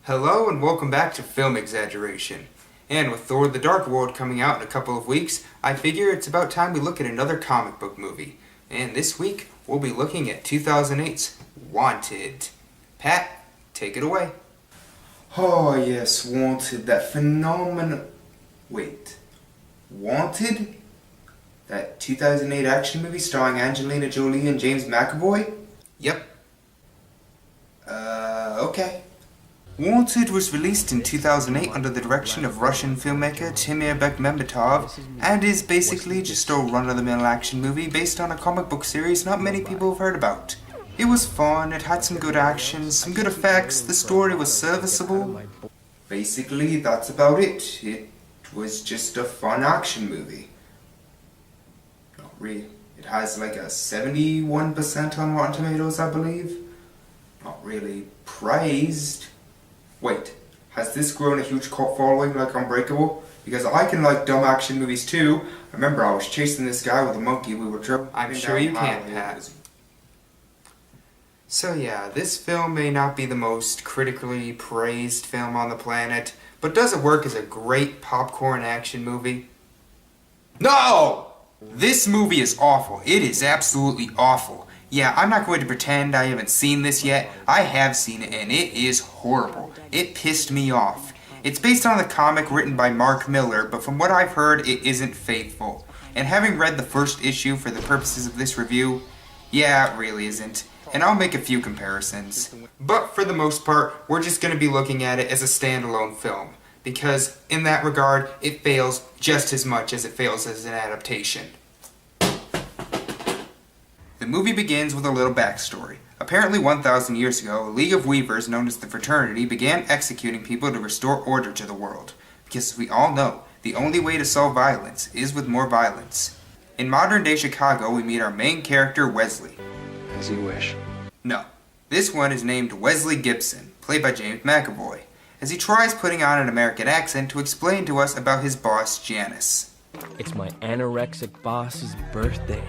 Hello and welcome back to Film Exaggeration. And with Thor the Dark World coming out in a couple of weeks, I figure it's about time we look at another comic book movie. And this week, we'll be looking at 2008's Wanted. Pat, take it away. Oh yes, Wanted, that phenomenal... Wait. Wanted? That 2008 action movie starring Angelina Jolie and James McAvoy? Yep. Okay. Wanted was released in 2008 under the direction of Russian filmmaker Timur Bekmambetov and is basically just a run-of-the-mill action movie based on a comic book series not many people have heard about. It was fun, it had some good action, some good effects, the story was serviceable. Basically, that's about it. It was just a fun action movie. Not really. It has like a 71% on Rotten Tomatoes, I believe. Not really praised. Wait, has this grown a huge cult following like Unbreakable? Because I can like dumb action movies too. I remember I was chasing this guy with a monkey we were driving. I'm sure you can, Pat. So yeah, this film may not be the most critically praised film on the planet, but does it work as a great popcorn action movie? No! This movie is awful. It is absolutely awful. Yeah, I'm not going to pretend I haven't seen this yet. I have seen it, and it is horrible. It pissed me off. It's based on the comic written by Mark Millar, but from what I've heard, it isn't faithful. And having read the first issue for the purposes of this review, yeah, it really isn't. And I'll make a few comparisons. But for the most part, we're just going to be looking at it as a standalone film. Because, in that regard, it fails just as much as it fails as an adaptation. The movie begins with a little backstory. Apparently 1,000 years ago, a League of Weavers known as the Fraternity began executing people to restore order to the world. Because as we all know, the only way to solve violence is with more violence. In modern-day Chicago, we meet our main character, Wesley. As you wish. No. This one is named Wesley Gibson, played by James McAvoy, as he tries putting on an American accent to explain to us about his boss, Janice. It's my anorexic boss's birthday.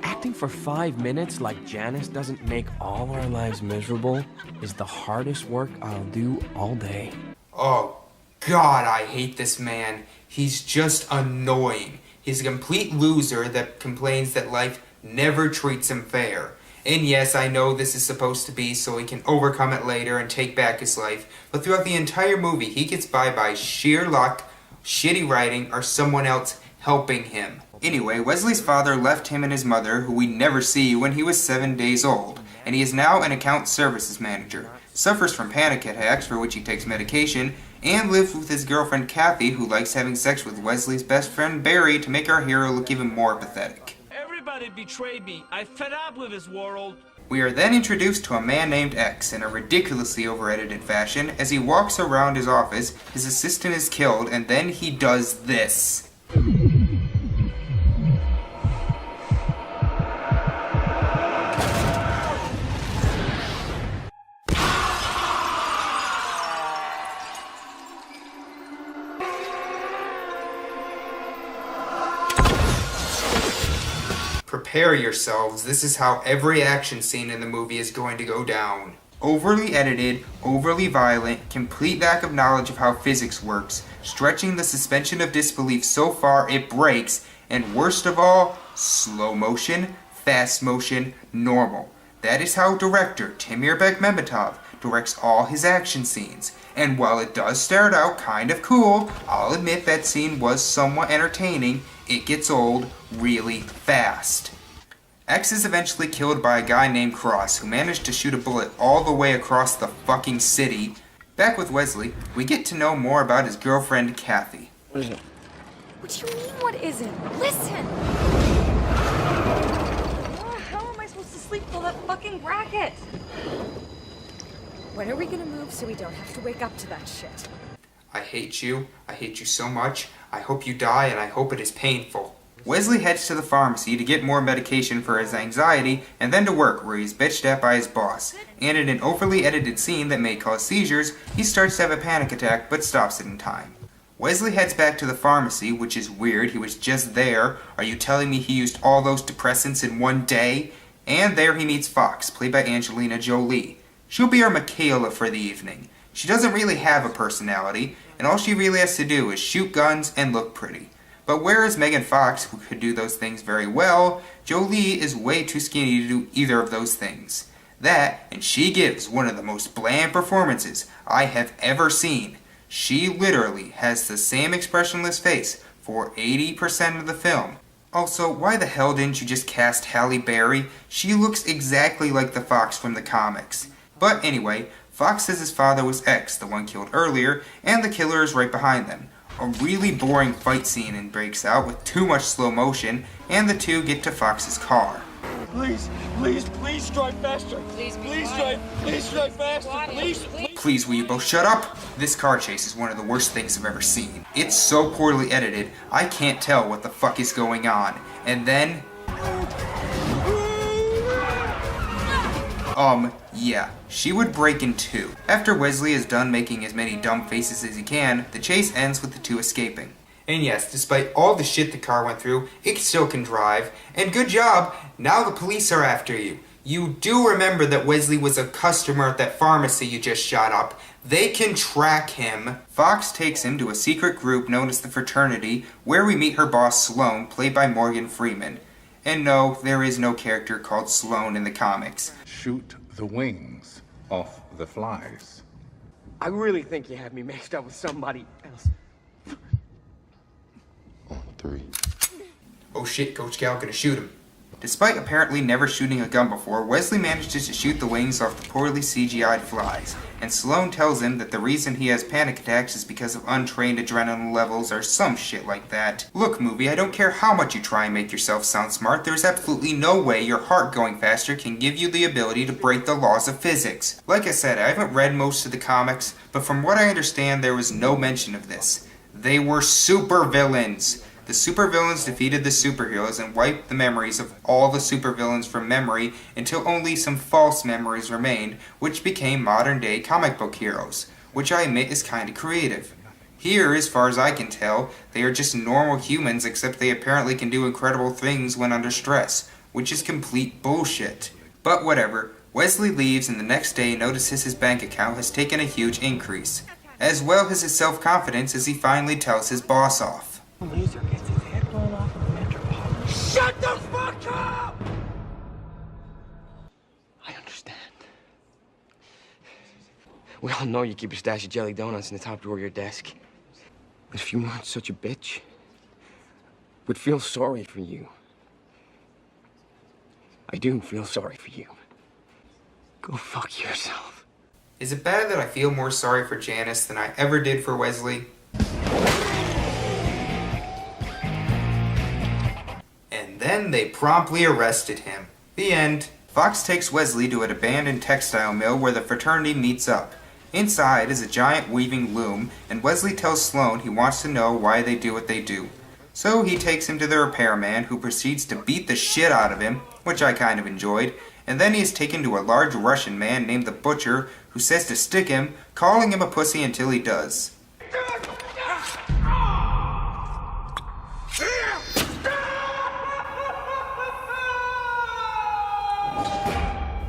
Acting for 5 minutes like Janice doesn't make all our lives miserable is the hardest work I'll do all day. Oh, God, I hate this man. He's just annoying. He's a complete loser that complains that life never treats him fair. And yes, I know this is supposed to be so he can overcome it later and take back his life, but throughout the entire movie he gets by sheer luck, shitty writing, or someone else helping him. Anyway, Wesley's father left him and his mother, who we never see, when he was 7 days old, and he is now an account services manager, suffers from panic attacks for which he takes medication, and lives with his girlfriend Kathy, who likes having sex with Wesley's best friend Barry to make our hero look even more pathetic. Everybody betrayed me. I fed up with this world. We are then introduced to a man named X in a ridiculously over-edited fashion. As he walks around his office, his assistant is killed, and then he does this. Prepare yourselves, this is how every action scene in the movie is going to go down. Overly edited, overly violent, complete lack of knowledge of how physics works, stretching the suspension of disbelief so far it breaks, and worst of all, slow motion, fast motion, normal. That is how director Timur Bekmambetov directs all his action scenes. And while it does start out kind of cool, I'll admit that scene was somewhat entertaining, it gets old really fast. X is eventually killed by a guy named Cross, who managed to shoot a bullet all the way across the fucking city. Back with Wesley, we get to know more about his girlfriend, Kathy. What is it? What do you mean, what isn't? Listen! How am I supposed to sleep with all that fucking racket? When are we gonna move so we don't have to wake up to that shit? I hate you so much, I hope you die, and I hope it is painful. Wesley heads to the pharmacy to get more medication for his anxiety, and then to work, where he's bitched at by his boss. And in an overly edited scene that may cause seizures, he starts to have a panic attack, but stops it in time. Wesley heads back to the pharmacy, which is weird, he was just there. Are you telling me he used all those depressants in one day? And there he meets Fox, played by Angelina Jolie. She'll be our Michaela for the evening. She doesn't really have a personality, and all she really has to do is shoot guns and look pretty. But whereas Megan Fox, who could do those things very well, Jolie is way too skinny to do either of those things. That, and she gives one of the most bland performances I have ever seen. She literally has the same expressionless face for 80% of the film. Also, why the hell didn't you just cast Halle Berry? She looks exactly like the Fox from the comics. But anyway, Fox says his father was X, the one killed earlier, and the killer is right behind them. A really boring fight scene breaks out with too much slow motion, and the two get to Fox's car. Please, please, please drive faster. Please drive faster. Please. Please, will you both shut up? This car chase is one of the worst things I've ever seen. It's so poorly edited, I can't tell what the fuck is going on. And then... yeah, she would break in two. After Wesley is done making as many dumb faces as he can, the chase ends with the two escaping. And yes, despite all the shit the car went through, it still can drive. And good job, now the police are after you. You do remember that Wesley was a customer at that pharmacy you just shot up. They can track him. Fox takes him to a secret group known as the Fraternity, where we meet her boss Sloane, played by Morgan Freeman. And no, there is no character called Sloane in the comics. Shoot the wings off the flies. I really think you have me mixed up with somebody else. On three. Oh shit, Coach Cal gonna shoot him. Despite apparently never shooting a gun before, Wesley manages to shoot the wings off the poorly CGI'd flies, and Sloane tells him that the reason he has panic attacks is because of untrained adrenaline levels or some shit like that. Look, movie, I don't care how much you try and make yourself sound smart, there's absolutely no way your heart going faster can give you the ability to break the laws of physics. Like I said, I haven't read most of the comics, but from what I understand, there was no mention of this. They were supervillains. The supervillains defeated the superheroes and wiped the memories of all the supervillains from memory until only some false memories remained, which became modern-day comic book heroes, which I admit is kinda creative. Here, as far as I can tell, they are just normal humans except they apparently can do incredible things when under stress, which is complete bullshit. But whatever, Wesley leaves and the next day notices his bank account has taken a huge increase, as well as his self-confidence as he finally tells his boss off. Loser gets his head blown off of a metropolitan. Shut the fuck up! I understand. We all know you keep a stash of jelly donuts in the top drawer of your desk. But if you weren't such a bitch, we'd feel sorry for you. I do feel sorry for you. Go fuck yourself. Is it bad that I feel more sorry for Janice than I ever did for Wesley? Then they promptly arrested him. The end. Fox takes Wesley to an abandoned textile mill where the fraternity meets up. Inside is a giant weaving loom, and Wesley tells Sloane he wants to know why they do what they do. So he takes him to the repairman, who proceeds to beat the shit out of him, which I kind of enjoyed, and then he is taken to a large Russian man named the Butcher, who says to stick him, calling him a pussy until he does.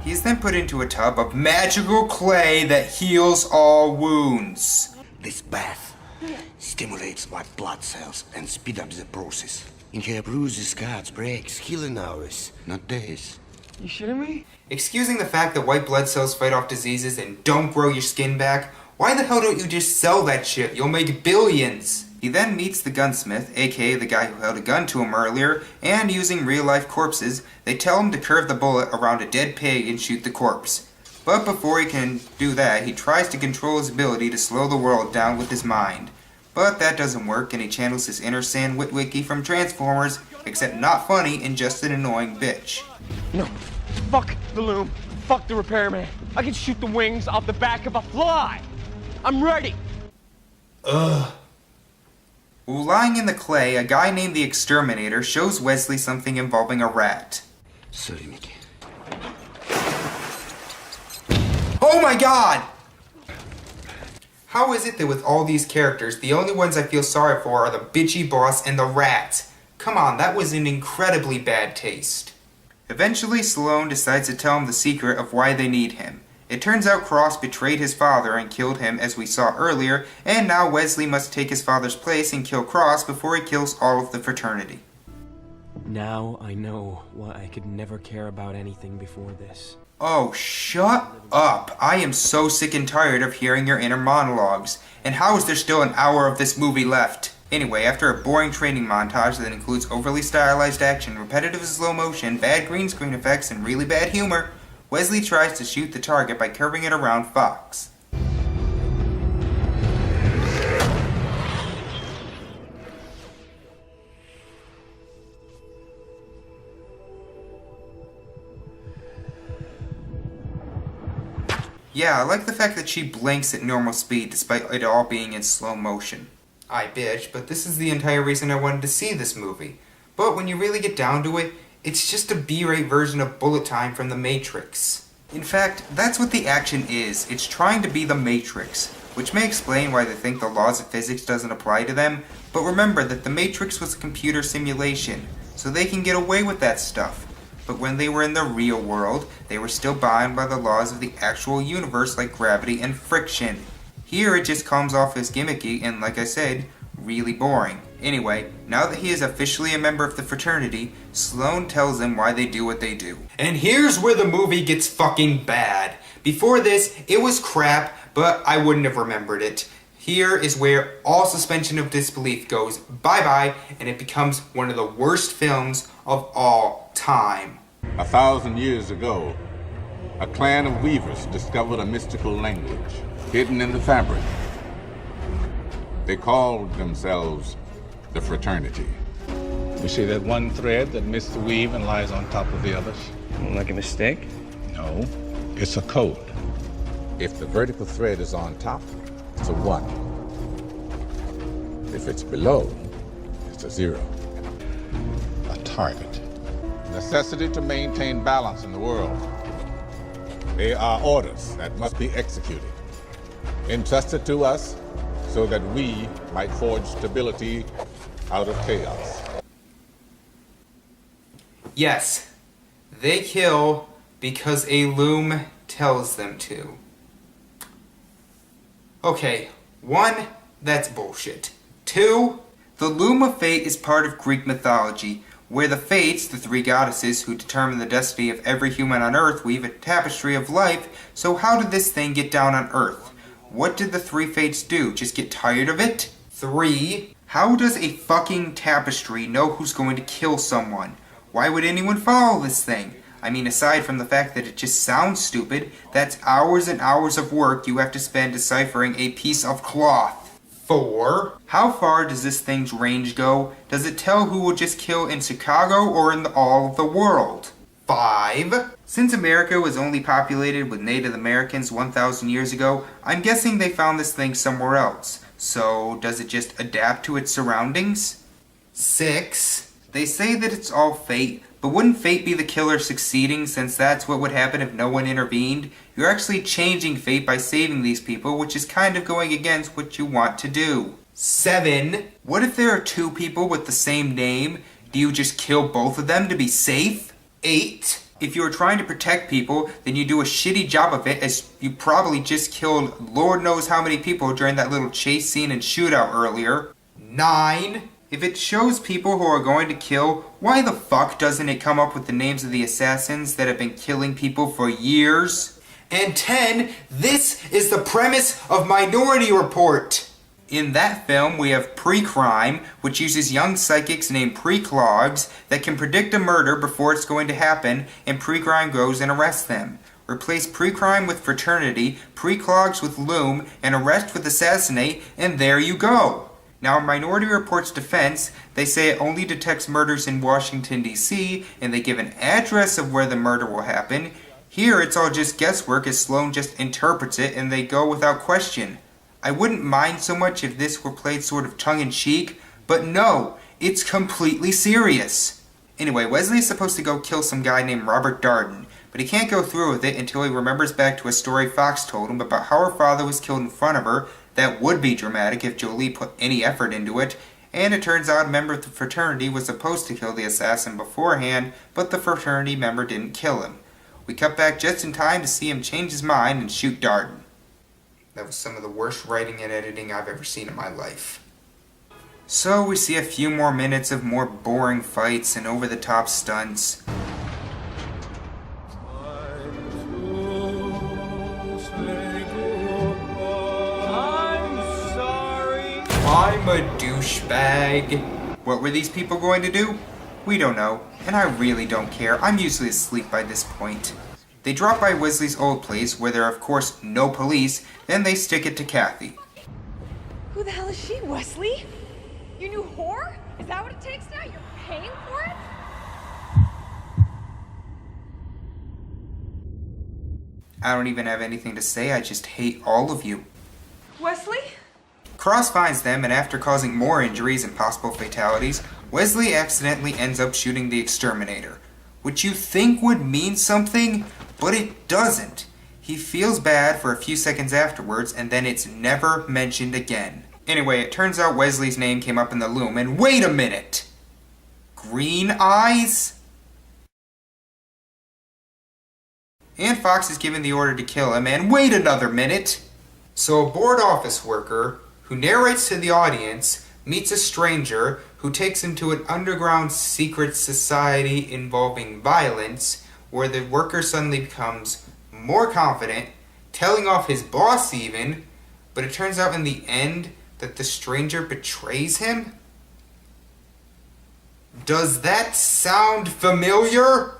He is then put into a tub of magical clay that heals all wounds. This bath stimulates white blood cells and speed up the process. In here, bruises, cuts, breaks, healing hours, not days. You shitting me? Excusing the fact that white blood cells fight off diseases and don't grow your skin back, why the hell don't you just sell that shit? You'll make billions! He then meets the gunsmith, aka the guy who held a gun to him earlier, and using real-life corpses, they tell him to curve the bullet around a dead pig and shoot the corpse. But before he can do that, he tries to control his ability to slow the world down with his mind. But that doesn't work, and he channels his inner Sam Witwicky from Transformers, except not funny and just an annoying bitch. No. Fuck the loom. Fuck the repairman. I can shoot the wings off the back of a fly. I'm ready. Ugh. While lying in the clay, a guy named the Exterminator shows Wesley something involving a rat. Sorry, Mickey. Oh my god! How is it that with all these characters, the only ones I feel sorry for are the bitchy boss and the rat? Come on, that was in incredibly bad taste. Eventually, Sloane decides to tell him the secret of why they need him. It turns out Cross betrayed his father and killed him as we saw earlier, and now Wesley must take his father's place and kill Cross before he kills all of the fraternity. Now I know why I could never care about anything before this. Oh, shut up. I am so sick and tired of hearing your inner monologues. And how is there still an hour of this movie left? Anyway, after a boring training montage that includes overly stylized action, repetitive slow motion, bad green screen effects, and really bad humor, Wesley tries to shoot the target by curving it around Fox. Yeah, I like the fact that she blinks at normal speed despite it all being in slow motion. I bitch, but this is the entire reason I wanted to see this movie. But when you really get down to it, it's just a B-rate version of Bullet Time from The Matrix. In fact, that's what the action is. It's trying to be The Matrix, which may explain why they think the laws of physics doesn't apply to them, but remember that The Matrix was a computer simulation, so they can get away with that stuff. But when they were in the real world, they were still bound by the laws of the actual universe like gravity and friction. Here it just comes off as gimmicky and, like I said, really boring. Anyway, now that he is officially a member of the fraternity, Sloane tells them why they do what they do. And here's where the movie gets fucking bad. Before this, it was crap, but I wouldn't have remembered it. Here is where all suspension of disbelief goes bye-bye, and it becomes one of the worst films of all time. 1,000 years ago, a clan of weavers discovered a mystical language hidden in the fabric. They called themselves the fraternity. You see that one thread that missed the weave and lies on top of the others? Like a mistake? No, it's a code. If the vertical thread is on top, it's a 1. If it's below, it's a 0. A target. Necessity to maintain balance in the world. They are orders that must be executed, entrusted to us so that we might forge stability out of chaos. Yes, they kill because a loom tells them to. Okay, 1, that's bullshit. 2, the Loom of Fate is part of Greek mythology, where the Fates, the 3 goddesses who determine the destiny of every human on Earth, weave a tapestry of life. So how did this thing get down on Earth? What did the 3 Fates do? Just get tired of it? 3, how does a fucking tapestry know who's going to kill someone? Why would anyone follow this thing? I mean, aside from the fact that it just sounds stupid, that's hours and hours of work you have to spend deciphering a piece of cloth. 4, how far does this thing's range go? Does it tell who will just kill in Chicago or in all of the world? 5, since America was only populated with Native Americans 1,000 years ago, I'm guessing they found this thing somewhere else. So, does it just adapt to its surroundings? 6, they say that it's all fate, but wouldn't fate be the killer succeeding, since that's what would happen if no one intervened? You're actually changing fate by saving these people, which is kind of going against what you want to do. 7, what if there are 2 people with the same name? Do you just kill both of them to be safe? 8, if you are trying to protect people, then you do a shitty job of it, as you probably just killed Lord knows how many people during that little chase scene and shootout earlier. 9, if it shows people who are going to kill, why the fuck doesn't it come up with the names of the assassins that have been killing people for years? And 10, this is the premise of Minority Report. In that film, we have Pre-Crime, which uses young psychics named Pre-Clogs that can predict a murder before it's going to happen, and Pre-Crime goes and arrests them. Replace Pre-Crime with Fraternity, Pre-Clogs with Loom, and Arrest with Assassinate, and there you go. Now, in Minority Report's defense, they say it only detects murders in Washington, D.C., and they give an address of where the murder will happen. Here, it's all just guesswork as Sloane just interprets it, and they go without question. I wouldn't mind so much if this were played sort of tongue-in-cheek, but no, it's completely serious. Anyway, Wesley is supposed to go kill some guy named Robert Darden, but he can't go through with it until he remembers back to a story Fox told him about how her father was killed in front of her. That would be dramatic if Jolie put any effort into it, and it turns out a member of the fraternity was supposed to kill the assassin beforehand, but the fraternity member didn't kill him. We cut back just in time to see him change his mind and shoot Darden. That was some of the worst writing and editing I've ever seen in my life. So we see a few more minutes of more boring fights and over-the-top stunts. I'm a douchebag. What were these people going to do? We don't know, and I really don't care. I'm usually asleep by this point. They drop by Wesley's old place, where there are of course no police, then they stick it to Kathy. Who the hell is she, Wesley? Your new whore? Is that what it takes now? You're paying for it? I don't even have anything to say, I just hate all of you. Wesley? Cross finds them, and after causing more injuries and possible fatalities, Wesley accidentally ends up shooting the exterminator. Which you think would mean something, but it doesn't. He feels bad for a few seconds afterwards, and then it's never mentioned again. Anyway, it turns out Wesley's name came up in the loom, and wait a minute! Green eyes? And Fox is given the order to kill him, and wait another minute! So a bored office worker, who narrates to the audience, meets a stranger who takes him to an underground secret society involving violence, where the worker suddenly becomes more confident, telling off his boss even, but it turns out in the end that the stranger betrays him? Does that sound familiar?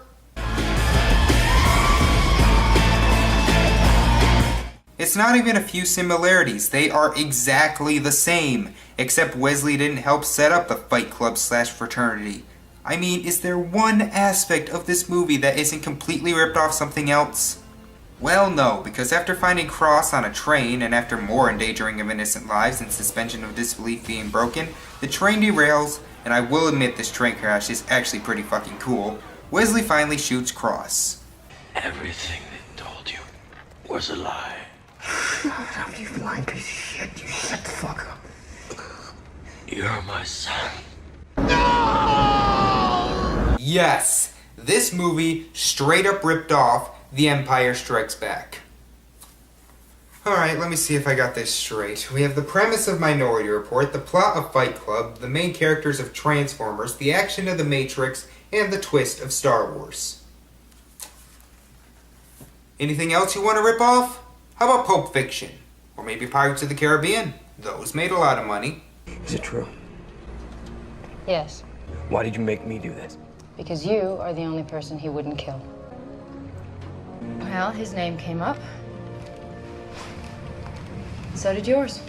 It's not even a few similarities, they are exactly the same, except Wesley didn't help set up the Fight Club / fraternity. I mean, is there one aspect of this movie that isn't completely ripped off something else? Well, no, because after finding Cross on a train, and after more endangering of innocent lives and suspension of disbelief being broken, the train derails, and I will admit this train crash is actually pretty fucking cool. Wesley finally shoots Cross. Everything they told you was a lie. Shut up, you blind piece of shit. You shut the fuck up. You're my son. Yes, this movie straight up ripped off The Empire Strikes Back. Alright, let me see if I got this straight. We have the premise of Minority Report, the plot of Fight Club, the main characters of Transformers, the action of The Matrix, and the twist of Star Wars. Anything else you want to rip off? How about Pulp Fiction? Or maybe Pirates of the Caribbean? Those made a lot of money. Is it true? Yes, Why did you make me do this? because you are the only person he wouldn't kill. Well, his name came up. So did yours.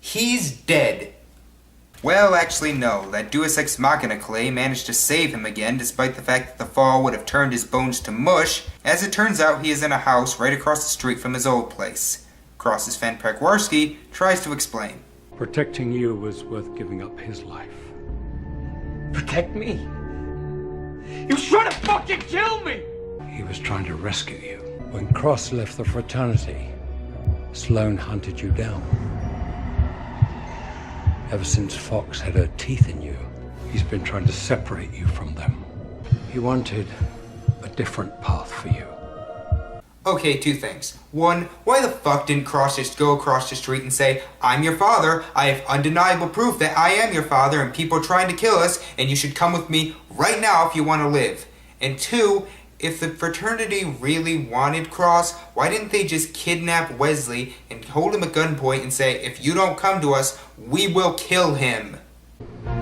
He's dead. Well, actually no. That Deus Ex Machina Clay managed to save him again despite the fact that the fall would have turned his bones to mush. As it turns out, he is in a house right across the street from his old place. Cross's Fen Prekwarski tries to explain. Protecting you was worth giving up his life. Protect me? He was trying to fucking kill me! He was trying to rescue you. When Cross left the fraternity, Sloane hunted you down. Ever since Fox had her teeth in you, he's been trying to separate you from them. He wanted a different path for you. Okay, two things. One, why the fuck didn't Cross just go across the street and say, I'm your father, I have undeniable proof that I am your father and people are trying to kill us, and you should come with me right now if you want to live. And two, if the fraternity really wanted Cross, why didn't they just kidnap Wesley and hold him at gunpoint and say, if you don't come to us, we will kill him?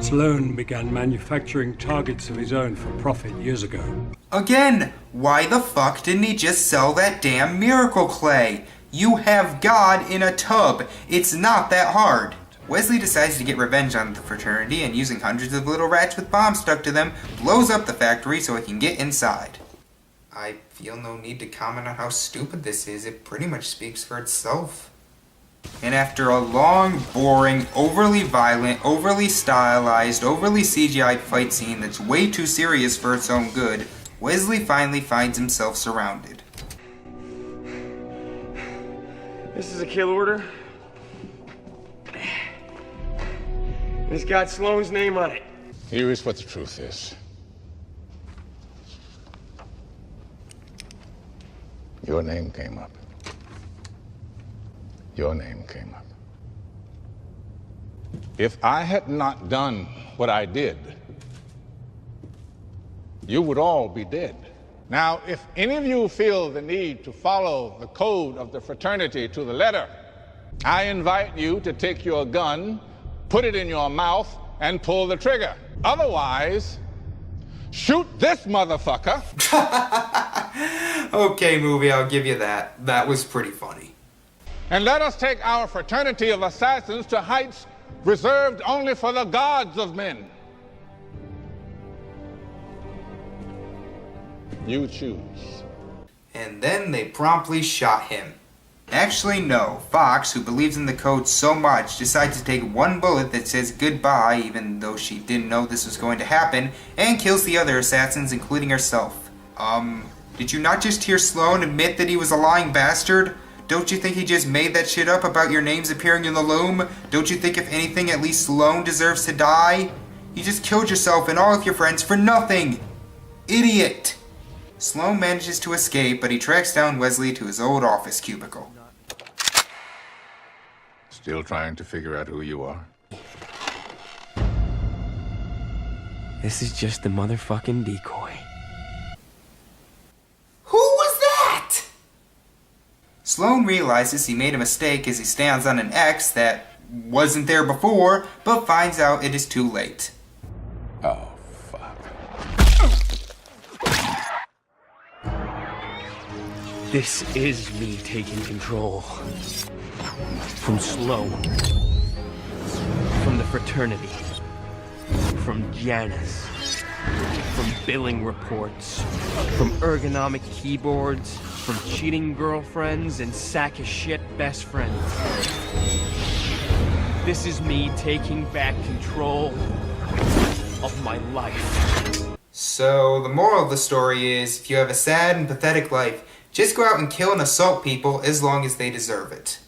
Sloane began manufacturing targets of his own for profit years ago. Again, why the fuck didn't he just sell that damn miracle clay? You have God in a tub. It's not that hard. Wesley decides to get revenge on the fraternity and using hundreds of little rats with bombs stuck to them, blows up the factory so he can get inside. I feel no need to comment on how stupid this is. It pretty much speaks for itself. And after a long, boring, overly violent, overly stylized, overly CGI'd fight scene that's way too serious for its own good, Wesley finally finds himself surrounded. This is a kill order. It's got Sloane's name on it. Here is what the truth is. Your name came up. Your name came up. If I had not done what I did, you would all be dead. Now, if any of you feel the need to follow the code of the fraternity to the letter, I invite you to take your gun, put it in your mouth, and pull the trigger. Otherwise, shoot this motherfucker. Okay, movie, I'll give you that. That was pretty funny. And let us take our fraternity of assassins to heights reserved only for the gods of men. You choose. And then they promptly shot him. Actually, no. Fox, who believes in the code so much, decides to take one bullet that says goodbye, even though she didn't know this was going to happen, and kills the other assassins, including herself. Did you not just hear Sloane admit that he was a lying bastard? Don't you think he just made that shit up about your names appearing in the loom? Don't you think if anything, at least Sloane deserves to die? You just killed yourself and all of your friends for nothing! Idiot! Sloane manages to escape, but he tracks down Wesley to his old office cubicle. Still trying to figure out who you are? This is just the motherfucking decoy. Who was that? Sloane realizes he made a mistake as he stands on an X that wasn't there before, but finds out it is too late. Oh, fuck. This is me taking control. From Sloane. From the fraternity. From Janice. From billing reports. From ergonomic keyboards. From cheating girlfriends and sack of shit best friends. This is me taking back control of my life. So, the moral of the story is, if you have a sad and pathetic life, just go out and kill and assault people as long as they deserve it.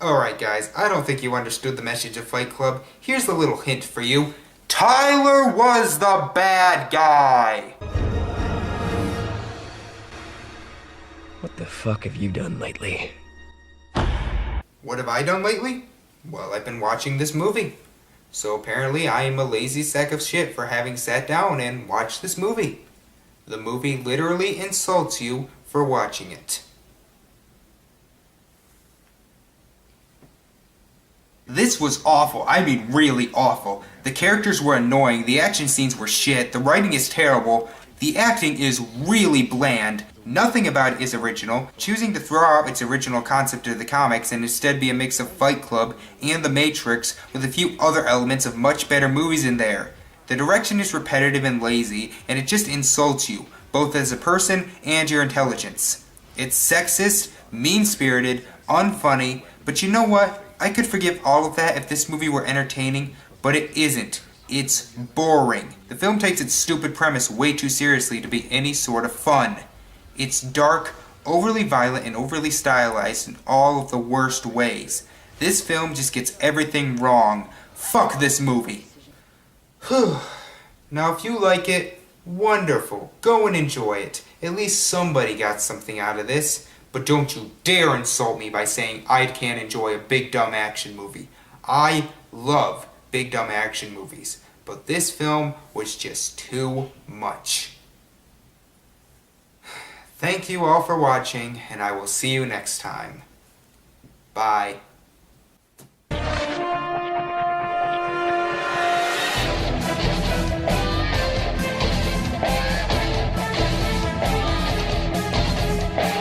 Alright guys, I don't think you understood the message of Fight Club. Here's a little hint for you. Tyler was the bad guy! What the fuck have you done lately? What have I done lately? Well, I've been watching this movie. So apparently I am a lazy sack of shit for having sat down and watched this movie. The movie literally insults you for watching it. This was awful. I mean really awful. The characters were annoying, the action scenes were shit, the writing is terrible, the acting is really bland, nothing about it is original, choosing to throw out its original concept of the comics and instead be a mix of Fight Club and The Matrix with a few other elements of much better movies in there. The direction is repetitive and lazy, and it just insults you, both as a person and your intelligence. It's sexist, mean-spirited, unfunny, but you know what? I could forgive all of that if this movie were entertaining, but it isn't. It's boring. The film takes its stupid premise way too seriously to be any sort of fun. It's dark, overly violent, and overly stylized in all of the worst ways. This film just gets everything wrong. Fuck this movie. Whew. Now if you like it, wonderful. Go and enjoy it. At least somebody got something out of this. But don't you dare insult me by saying I can't enjoy a big dumb action movie. I love big dumb action movies. But this film was just too much. Thank you all for watching, and I will see you next time. Bye.